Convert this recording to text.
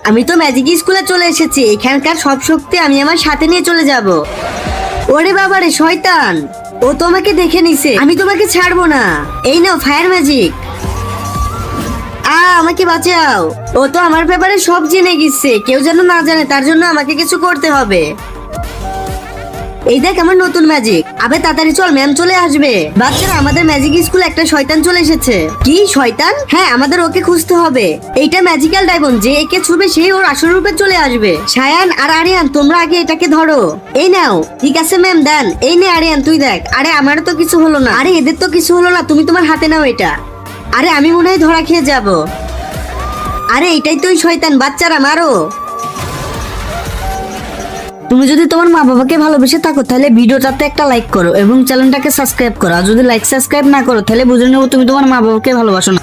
আমি তো ম্যাজিক স্কুলে চলে এসেছি, এখানকার সব শক্তি আমি আমার সাথে নিয়ে চলে যাব। ওরে বাবারে শয়তান, ও তোমাকে দেখে নিছে, আমি তোমাকে ছাড়বো না। এই নাও ফায়ার ম্যাজিক। আমাকে বাঁচাও, ও তো আমার ব্যাপারে সব জেনে গেছে, কেউ যেন না জানে, তার জন্য আমাকে কিছু করতে হবে। এই দেখ আমার নতুন ম্যাজিক। আবে তাড়াতাড়ি চল, ম্যাম চলে আসবে। বাচ্চারা, আমাদের ম্যাজিক স্কুলে একটা শয়তান চলে এসেছে। কি শয়তান? হ্যাঁ, আমাদের ওকে খুঁজতে হবে। এইটা ম্যাজিক্যাল ডায়মন্ড, যে একে ছুবে সেই ওর আসল রূপে চলে আসবে। সায়ান আর আরিয়ান, তোমরা আগে এটাকে ধরো। এই নাও। ঠিক আছে ম্যাম, দেন। এই নে আরিয়ান, তুই দেখ। আরে আমারও তো কিছু হলো না। আরে এদের তো কিছু হলো না, তুমি তোমার হাতে নাও এটা। আরে আমি মনে হয় ধরা খেয়ে যাব। আরে এটাই তো ওই শয়তান, বাচ্চারা মারো। তুমি যদি তোমার মা বাবাকে ভালোবেসে থাকো তাহলে ভিডিওটাতে একটা লাইক করো এবং চ্যানেলটাকে সাবস্ক্রাইব করো। আর যদি লাইক সাবস্ক্রাইব না করো তাহলে বুঝে নেবো তুমি তোমার মা বাবাকে ভালোবাসো না।